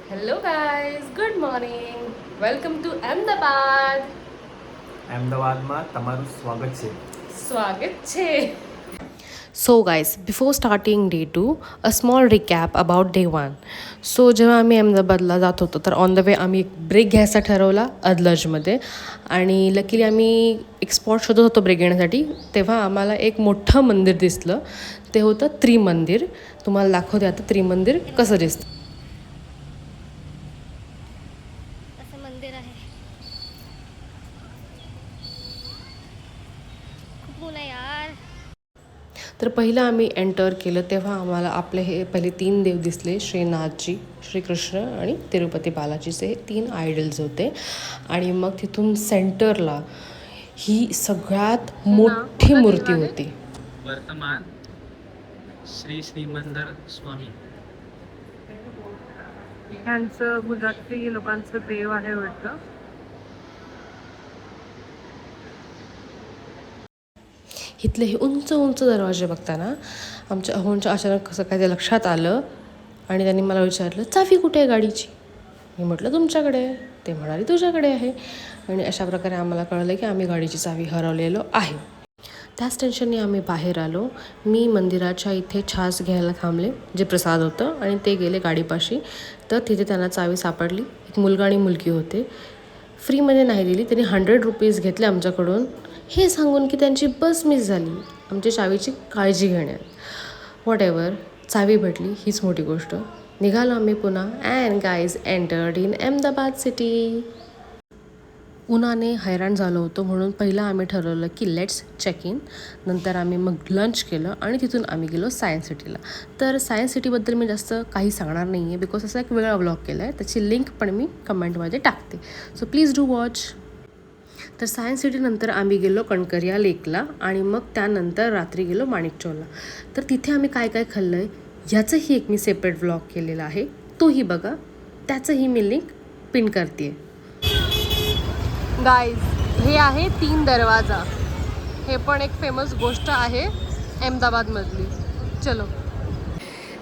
Hello guys, good morning. Welcome to Ahmedabad. અમદાવાદમાં તમારું સ્વાગત છે. સ્વાગત છે. So guys, before starting day 2, a small recap about day 1. So जेव्हा आम्ही अहमदाबादला जात होतो तर ऑन द वे आम्ही एक ब्रेक घ्यायचा ठरवला अदलजमध्ये आणि लकीली आम्ही एक स्पॉट शोधत होतो ब्रेक घेण्यासाठी तेव्हा आम्हाला एक मोठं मंदिर दिसलं. ते होतं त्रिमंदिर. तुम्हाला दाखवते आता त्रिमंदिर कसं दिसतं. असं मंदिर आहे. खूप ऊन आहे यार. तर पहिलं आम्ही एंटर केलं तेव्हा आम्हाला आपले हे पहिले 3 देव दिसले. श्रीनाथजी, श्रीकृष्ण आणि तिरुपती बालाजीचे 3 आयडल्स होते. आणि मग तिथून सेंटरला ही सगळ्यात मोठी मूर्ती होती. वर्तमान श्री श्रीमंदर स्वामी ह्यांचं गुजराती लोकांचं देव आहे वाटतं. इथले हे उंच उंच दरवाजे बघताना आमच्या अहोंच्या अचानक कसं काय ते लक्षात आलं आणि त्यांनी मला विचारलं, चावी कुठे आहे गाडीची? मी म्हटलं तुमच्याकडे आहे. ते म्हणाले तुझ्याकडे आहे. आणि अशा प्रकारे आम्हाला कळलं की आम्ही गाडीची चावी हरवलेलो आहे. त्याच टेन्शनने आम्ही बाहेर आलो. मी मंदिराच्या इथे छास घ्यायला थांबले, जे प्रसाद होतं, आणि ते गेले गाडीपाशी. तर तिथे त्यांना चावी सापडली. एक मुलगा आणि मुलगी होते. फ्रीमध्ये नाही दिली, त्यांनी 100 रुपीज घेतले आमच्याकडून, हे सांगून की त्यांची बस मिस झाली आमच्या चावीची काळजी घेण्यात. व्हॉट एव्हर, चावी भेटली हीच मोठी गोष्ट. निघालो आम्ही पुन्हा and guys entered in Ahmedabad city. उन्हाने हैराण झालो होतो म्हणून पहिलं आम्ही ठरवलं की लेट्स चेक इन. नंतर आम्ही मग लंच केलं आणि तिथून आम्ही गेलो सायन्स सिटीला. तर सायन्स सिटीबद्दल मी जास्त काही सांगणार नाही आहे बिकॉज असा एक वेगळा व्लॉग केला आहे, त्याची लिंक पण मी कमेंटमध्ये टाकते, सो प्लीज डू वॉच. तर सायन्स सिटीनंतर आम्ही गेलो कणकरिया लेकला आणि मग त्यानंतर रात्री गेलो माणिकचौला. तर तिथे आम्ही काय काय खाल्लं आहे ह्याचंही एक मी सेपरेट व्लॉग केलेला आहे, तोही बघा. त्याचंही मी लिंक पिन करते. गाईज, हे आहे 3 दरवाजा. हे पण एक फेमस गोष्ट आहे अहमदाबादमधली. चलो.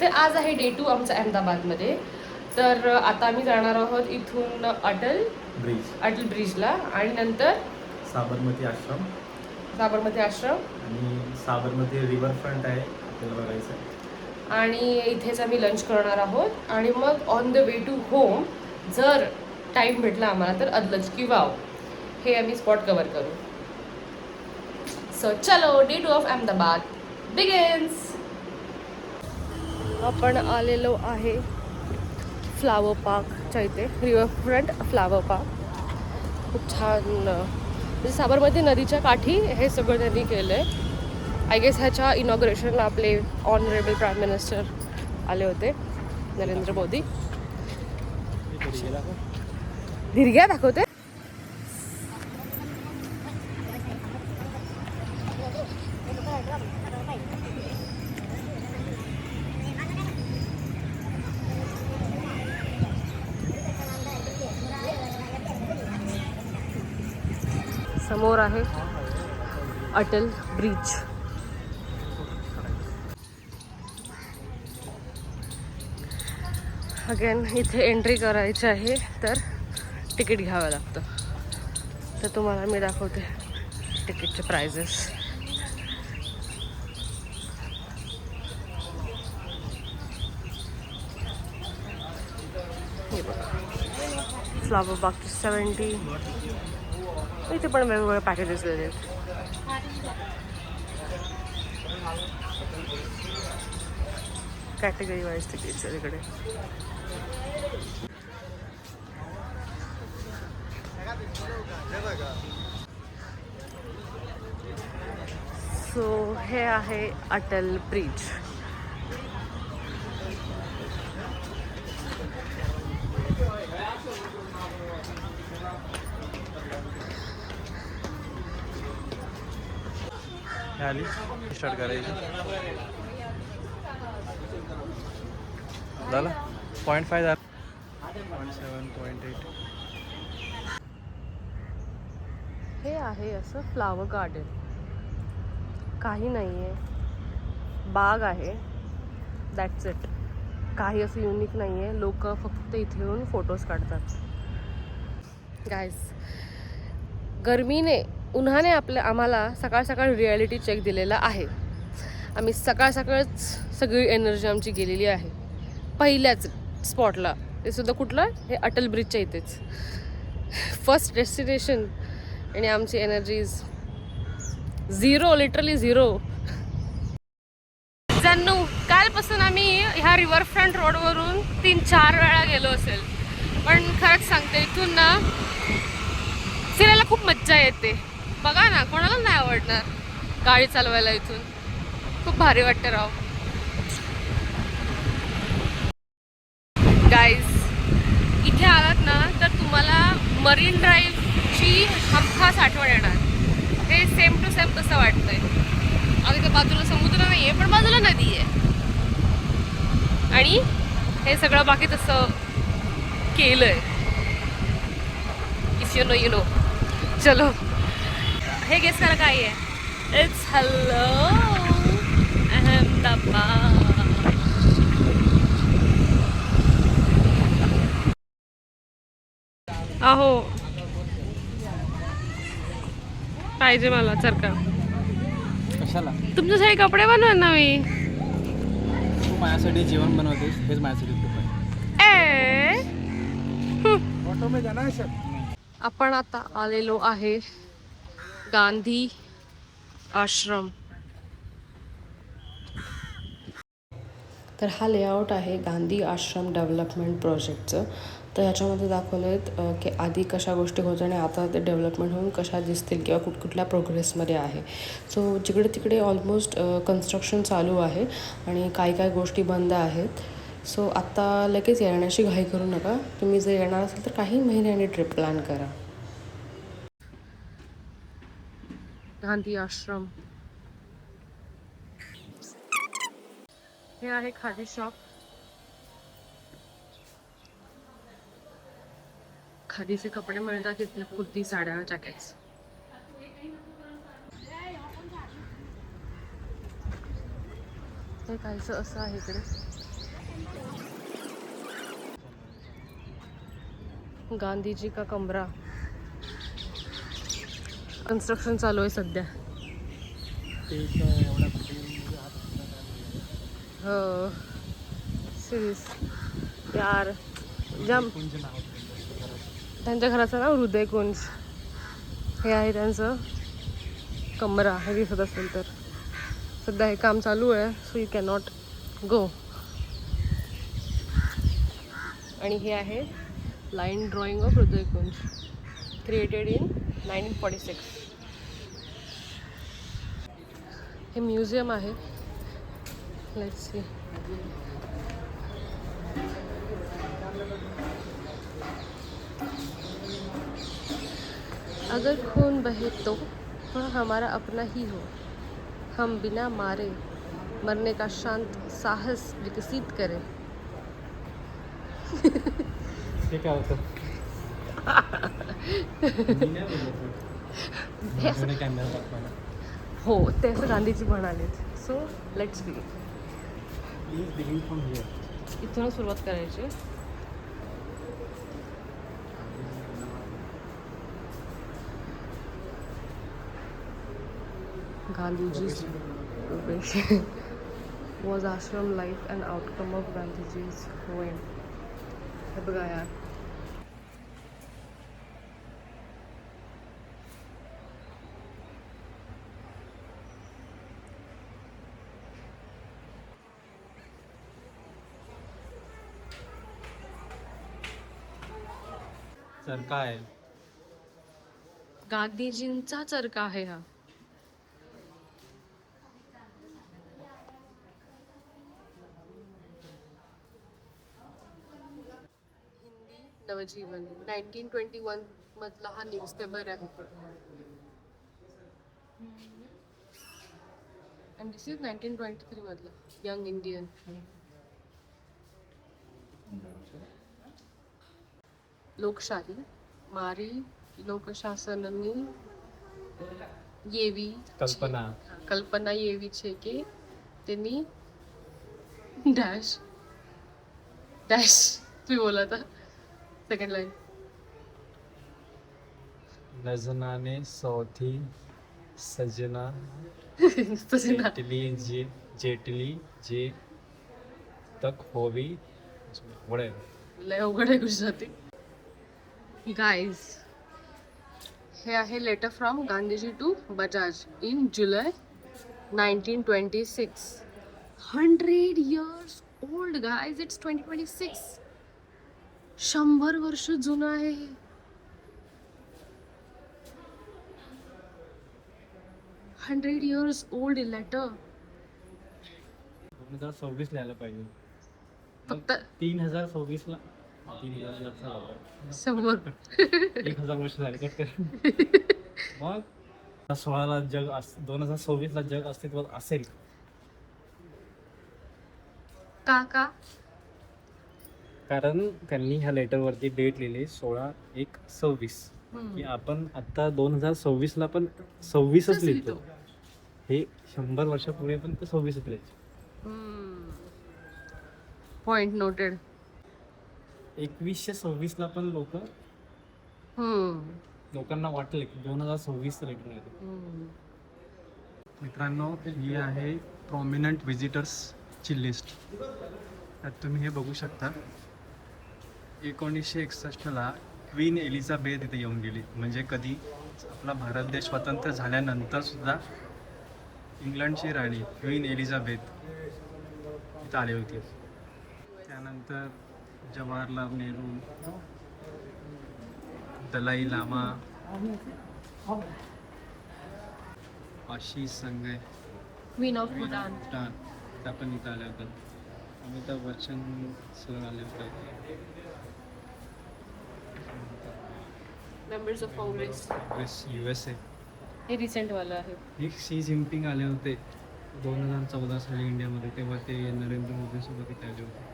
तर आज आहे डे 2 आमचा अहमदाबादमध्ये. तर आता आम्ही जाणार आहोत इथून अटल ब्रिजला आणि नंतर साबरमती आश्रम आणि साबरमती रिव्हरफ्रंट आहे आपल्याला बघायचं आहे. आणि इथेच आम्ही लंच करणार आहोत आणि मग on the way to home जर टाईम भेटला आम्हाला तर अदलज की वाव हे आम्ही स्पॉट कव्हर करू. सो चलो, डे 2 ऑफ अहमदाबाद बिगिन्स. आपण आलेलो आहे फ्लावर पार्कच्या इथे, रिव्हरफ्रंट फ्लावर पार्क. खूप छान, म्हणजे साबरमती नदीच्या काठी हे सगळं त्यांनी केलं आहे. आय गेस ह्याच्या इनॉग्रेशनला आपले ऑनरेबल प्राईम मिनिस्टर आले होते, नरेंद्र मोदी. दीर्घ्या दाखवते. समोर आहे अटल ब्रिज. अगेन इथे एंट्री करायची आहे तर तिकीट घ्यावं लागतं. तर तुम्हाला मी दाखवते तिकीटचे प्राइजेस. हे बघा, फ्लावर बागचे 70. इथे पण वेगवेगळे पॅकेजेस दिले आहेत. कॅटेगरी वाईज तिकीट्स आहे तिकडे. सो हे आहे अटल ब्रिज. आली स्टार्ट करायची झालं 0.5 झालं 0.7 हे आहे असं फ्लावर गार्डन. काही नाही आहे, बाग आहे, दॅट्स इट. काही असं युनिक नाही आहे. लोक फक्त इथे येऊन फोटोज काढतात. गाईज, गरमीने उन्हाने आम्हाला सकाळ सकाळ रिॲलिटी चेक दिलेला आहे. आम्ही सकाळ सकाळच सगळी एनर्जी आमची गेलेली आहे पहिल्याच स्पॉटला. ते सुद्धा कुठलं? हे अटल ब्रिजच्या इथेच, फर्स्ट डेस्टिनेशन. आणि आमची energies zero, literally zero. Jannu, कालपासून आम्ही ह्या रिव्हरफ्रंट रोडवरून 3-4 वेळा गेलो असेल. पण खरंच सांगते, इथून ना फिरायला खूप मज्जा येते. बघा ना, कोणाला नाही आवडणार गाडी चालवायला. इथून खूप भारी वाटतं राव. गाईज, इथे आलात ना तर तुम्हाला मरीन ड्राईव्हची हमखास आठवण येणार. हे सेम टू सेम तसं वाटतंय. अगदी बाजूला समुद्र नाही आहे, पण बाजूला नदी आहे. आणि हे सगळं बाकी तसं केलंय. If you know you know. चलो, हे गेस करा काय आहे. It's hello Ahmedabad. अहो, पाहिजे मला चरका. कशाला? तुमच्यासाठी कपडे बनवेन ना मी. तू माझ्यासाठी जेवण बनवतेस, हेच माझ्यासाठी खूप आहे. ऑटो में जाना है सर. आपण आता आलेलो आहे गांधी आश्रम. तर हा लेआउट आहे गांधी आश्रम डेव्हलपमेंट प्रोजेक्टचं. तर ह्याच्यामध्ये दाखवलं आहेत की आधी कशा गोष्टी होत्या आणि आता ते डेव्हलपमेंट होऊन कशा दिसतील किंवा कुठल्या प्रोग्रेसमध्ये आहे. सो जिकडे तिकडे ऑलमोस्ट कन्स्ट्रक्शन चालू आहे आणि काय गोष्टी बंद आहेत. सो आत्ता लगेच येण्याची घाई करू नका. तुम्ही जर येणार असाल तर काही महिन्यांनी ट्रिप प्लॅन करा. गांधी आश्रम हे आहे खादी शॉप. खादीचे कपडे मिळतात तिथे, कुर्ती, साड्या, जॅकेट्स. हे काहीच असं आहे इकडे. गांधीजी का कमरा. कन्स्ट्रक्शन चालू आहे सध्या. हो, सिरीज यार. जाम त्यांच्या घराचं नाव हृदयकुंज. हे आहे त्यांचं कमरा. हे दिसत असेल तर. सध्या हे काम चालू आहे, so you can not go. आणि हे आहे line drawing of Hridaykunj, created in 1946. हे म्युझियम आहे. Let's see. अगर खून बहे तो वह हमारा अपना ही हो. हम बिना मारे मरने का शांत साहस विकसित करें. हे काय होतं? कॅमेरा दाखवायला. हो, ते असं गांधीजी म्हणालेत. So let's be. Please begin from here. इथून सुरुवात करायची. Gandhiji's was ashram life an outcome of Gandhiji's when. हे बघा यार. सर काय? गांधीजींचा चरखा आहे हा. नवजीवन 1921 मधला हा न्यूजपेपर आहे. अँड दिस इज 1923 मधला यंग इंडियन. लोकशाही मारी लोकशासननी येवी कल्पना येवी છે કે તેની ડેશ डॅश तुम्ही बोला आता सेकंड लाईन. नजनाने सौथी सजना जेटली जे तक होवी लय अवघड आहे गुजराती. गाईज हे आहे letter from Gandhiji to Bajaj in जुलै 1926. 100 years old guys. It's 2026. 100 वर्ष जुनं आहे हे. 100 years old letter. 2026 लिहायला पाहिजे. फक्त 3026 ला 3000 100. 1000 वर्ष झाले कट कर. मग 16ला जग 2026 ला जग अस्तित्वात असेल. का कारण त्यांनी ह्या लेटरवरती डेट लिहिली 16/1/26 की आपण आता 2026 ला पण 26च लिहितो. हे 100 वर्षापूर्वी पण ते 26च लिहायचे. Point noted. 2126 ला पण लोकांना वाटले की 2026 लेटर आहे. मित्रांनो ही आहे प्रॉमिनंट व्हिजिटर्सची लिस्ट. त्यात तुम्ही हे बघू शकता. 1961 ला क्वीन एलिझाबेथ इथे येऊन गेली. म्हणजे कधी आपला भारत देश स्वतंत्र झाल्यानंतर सुद्धा इंग्लंडची राणी क्वीन एलिझाबेथ इथं आली होती. त्यानंतर जवाहरलाल नेहरू, दलाई लामा, आशीष संघय, क्वीन ऑफ भूटान. भूटान त्या पण इथं आल्या होत्या. अमिताभ बच्चन सर आले होते. Members of Congress. USA हे रिसेंट वाला आहे. एक शी जिनपिंग आले होते 2014 साली इंडियामध्ये. तेव्हा ते नरेंद्र मोदीसोबत इथे आले होते.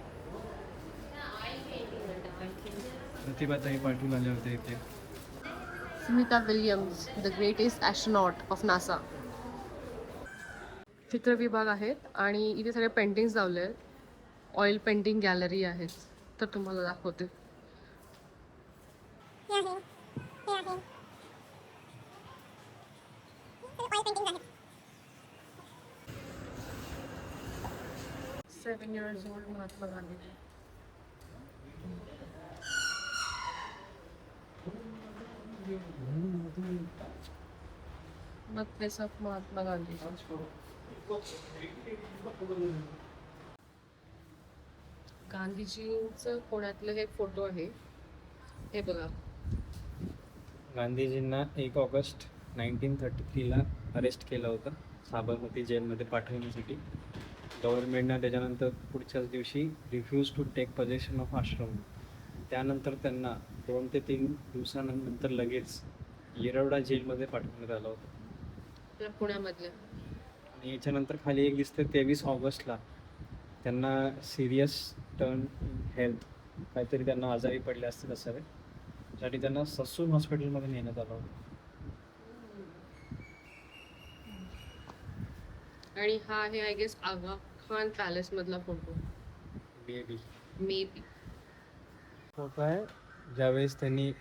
प्रतिभाताई पाटील आले होते इथे. Sunita Williams, the greatest astronaut of NASA. चित्र विभाग आहेत आणि इथे सगळे पेंटिंग्स लावले आहेत. ऑइल पेंटिंग गॅलरी आहेत. तर तुम्हाला दाखवते. Seven years old Mahatma Gandhi. मग फेस ऑफ महात्मा गांधी. गांधीजींचं पुण्यातलं हे फोटो आहे. हे बघा. गांधीजींना 1 ऑगस्ट 1933 ला अरेस्ट केलं होतं साबरमती जेलमध्ये पाठवण्यासाठी. गव्हर्नमेंटनं त्याच्यानंतर पुढच्याच दिवशी रिफ्यूज टू टेक पोझेशन ऑफ आश्रम. त्यानंतर त्यांना 2 ते 3 दिवसानंतर लगेच येरवडा जेलमध्ये पाठवण्यात आलं होतं आपल्या पुण्यामधल्या. आणि याच्यानंतर खाली एक दिसते 23 ऑगस्टला त्यांना सिरियस टर्न हेल्थ काहीतरी त्यांना आजारी पडले असतील असावे. त्यासाठी त्यांना ससून हॉस्पिटलमध्ये नेण्यात आलं होतं. आणि हा आहे I guess Aga Khan palace मधला फोटो. मे बी फोटो आहे ज्यावेळेस त्यांनी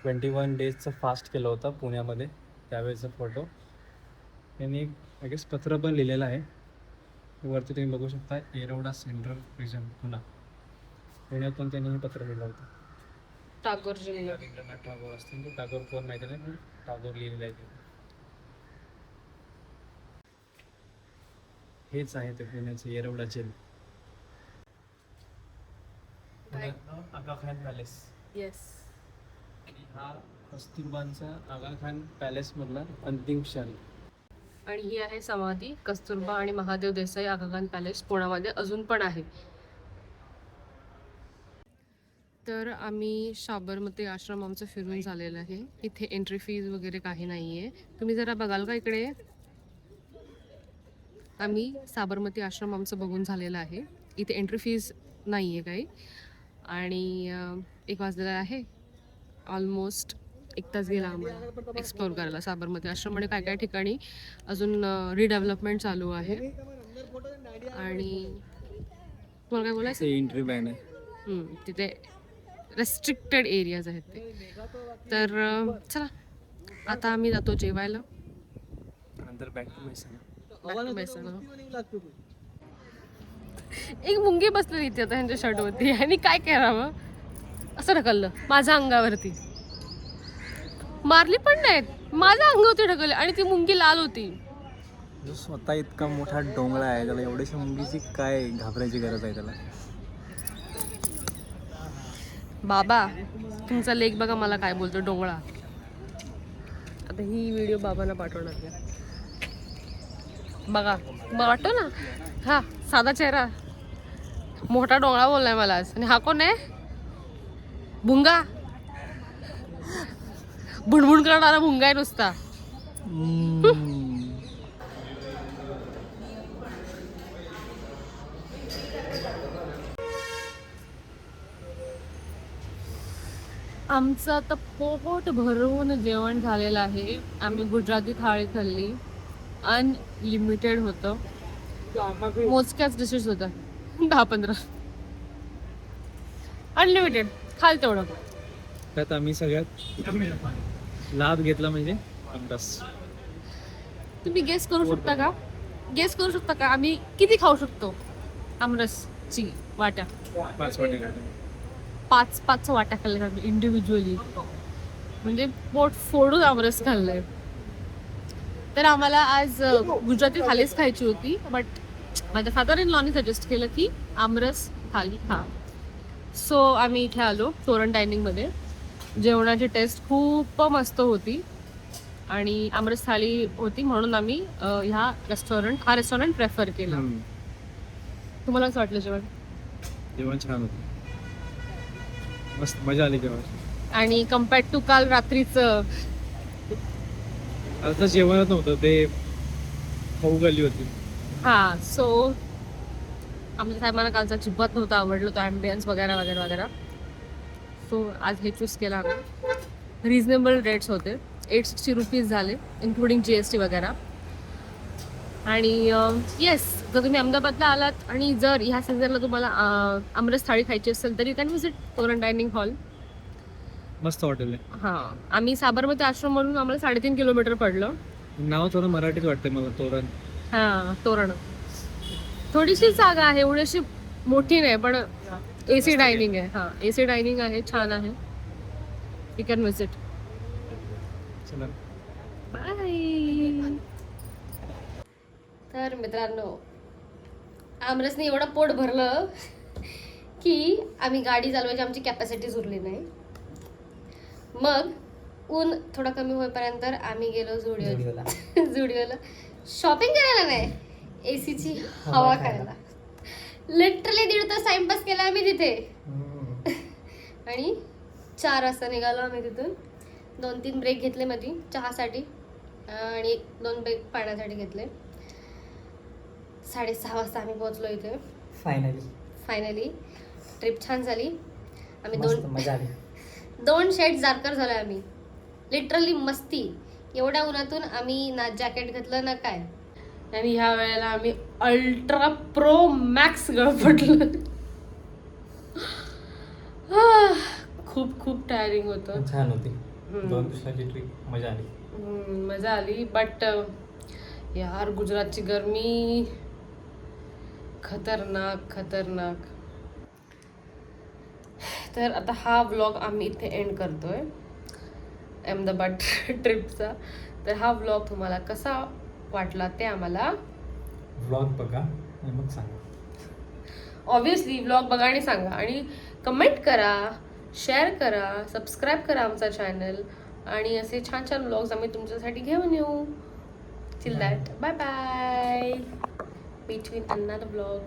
21 डेजचं फास्ट केलं होतं पुण्यामध्ये त्यावेळेचा फोटो. त्यांनी एक आय गेस पत्र पण लिहिलेलं आहे. वरती तुम्ही बघू शकता येरवडा सेंट्रल प्रिझन पुणा. पुण्यातून त्यांनी हे पत्र लिहिलं होतं. टागोरजींना. रवींद्रनाथ टागोर असतील ते. टागोर कोण माहिती नाही पण टागोर लिहिलेलं आहे ते. हेच आहे ते पुण्याचं येरवडा जेल. आगा खान पॅलेस. येस. हा कस्तुरबांचा आगा खान पॅलेस मधला अंतिम क्षण. आणि ही आहे समाधी कस्तुरबा आणि महादेव देसाई आगा खान पॅलेस पुण्यामध्ये अजून पण आहे. तर आम्ही साबरमती आश्रम आमचं फिरून झालेलं आहे. इथे एंट्री फीज वगैरे काही नाही आहे. तुम्ही जरा बघाल का इकडे. आम्ही साबरमती आश्रम आमचं बघून झालेलं आहे. इथे एंट्री फीज नाही आहे काही. आणि 1 वाजलेला आहे. ऑलमोस्ट 1 तास गेला आम्हाला एक्सप्लोर करायला साबरमती आश्रम. आणि काय काय ठिकाणी अजून रिडेव्हलपमेंट चालू आहे. आणि तुम्हाला काय बोलायचं. एंट्री बॅन आहे. तिथे रेस्ट्रिक्टेड एरियाज आहेत ते. तर चला आता आम्ही जातो जेवायला. नंतर back to Mehsana. Back to Mehsana. एक मुंगी बसलेली इथे आता ह्यांच्या शर्टवरती आणि काय करावं असं ढकललं माझ्या अंगावरती. मारली पण नाहीत, माझ्या अंगावरती ढकलले आणि ती मुंगी लाल होती. जो स्वतः इतका मोठा डोंगळा आहे त्याला एवढ्याशा मुंगीची काय घाबरायची गरज आहे त्याला. बाबा तुमचा लेक बघा मला काय बोलतो डोंगळा. आता ही व्हिडिओ बाबांना पाठवणार आहे. बघा वाटतो ना हा साधा चेहरा, मोठा डोंगळा बोललाय मला आज. आणि हा कोण आहे? भुंगा, भुणभुण करणारा भुंगा आहे नुसता. आमचं आता पोट भरून जेवण झालेलं आहे. आम्ही गुजराती थाळी खाल्ली, अनलिमिटेड होतं, मोजक्याच डिशेस होत्या, 10-15 अनलिमिटेड, खाल तेवढं. त्यात आम्ही सगळ्यात लाभ घेतला म्हणजे आमरस. तुम्ही गेस करू शकता का? गेस करू शकता का आम्ही किती खाऊ शकतो आमरसची वाट्या? 5 वाटे काढले. 5 वाट्या खाल्ल्या इंडिव्हिज्युअली, म्हणजे पोट फोडून आमरस खाल्लंय. तर आम्हाला आज गुजराती थालीच खायची होती, बट माझ्या फादर इन लॉने सजेस्ट केलं की आमरस थाली खा. सो आम्ही इथे आलो तोरण डायनिंगमध्ये. जेवणाची टेस्ट खूप मस्त होती आणि आमरस थाली होती म्हणून आम्ही हा रेस्टॉरंट प्रेफर केला. तुम्हाला कसं वाटलं जेवण? जेवण छान होतं, मस्त मजा आली जेवण. आणि कम्पेअर्ड टू काल रात्रीचं आता जेवणच नव्हतं, ते खाऊ गल्ली होती. हां, सो आमच्या साहेबांना कालचा अजिबात नव्हता आवडलं तो ॲम्बियन्स वगैरे वगैरे वगैरे. सो आज हे चूज केला आम्ही. रिजनेबल रेट्स होते, 860 रुपीज झाले इन्क्लुडिंग GST वगैरे. आणि येस, जर तुम्ही अहमदाबादला आलात आणि जर ह्या सीझनला तुम्हाला आमरस थाळी खायची असेल तर यू कॅन विजिट तोरण डायनिंग हॉल. मस्त हॉटेल आहे. हां, आम्ही साबरमती आश्रममधून आम्हाला 3.5 किलोमीटर पडलं. नाव थोडं मराठीत वाटतंय मला, तोरण. हां, तोरण. थोडीशी जागा आहे, एवढीशी मोठी नाही, पण AC डायनिंग आहे. हां, AC डायनिंग आहे, छान आहे. You can visit. चला बाय. तर मित्रांनो, आमरसने एवढं पोट भरलं की आम्ही गाडी चालवायची आमची कॅपॅसिटीच उरली नाही. मग ऊन थोडं कमी होईपर्यंत आम्ही गेलो झुडिओला शॉपिंग करायला नाही, ACची हवा खायला. लिटरली 1.5 तास टाइमपास केला आम्ही तिथे. आणि 4 वाजता निघालो आम्ही तिथून. 2-3 ब्रेक घेतले मध्ये चहासाठी आणि 2 ब्रेक पाण्यासाठी घेतले. 6:30 वाजता आम्ही पोहोचलो इथे. फायनली ट्रिप छान झाली. आम्ही मजा आली. 2 शेड्स जारकर झालो आम्ही. लिटरली मस्ती. एवढ्या उन्हातून आम्ही ना जॅकेट घातलं ना काय. आणि ह्या वेळेला आम्ही अल्ट्रा प्रो मॅक्स गळफटलं. खूप खूप टायरिंग होतं. छान होती 2 दिवसाची ट्रिप, मजा आली. मजा आली. बट यार गुजरातची गरमी खतरनाक. तर आता हा व्लॉग आम्ही इथे एंड करतोय अहमदाबाद ट्रिपचा. तर हा व्लॉग तुम्हाला कसा वाटला ते आम्हाला व्लॉग बघा आणि मग सांगा. ऑब्विसली व्लॉग बघा आणि सांगा. आणि कमेंट करा, शेअर करा, सबस्क्राईब करा आमचा चॅनल. आणि असे छान छान व्लॉग्स आम्ही तुमच्यासाठी घेऊन येऊ. Till that, bye bye. Between another vlog.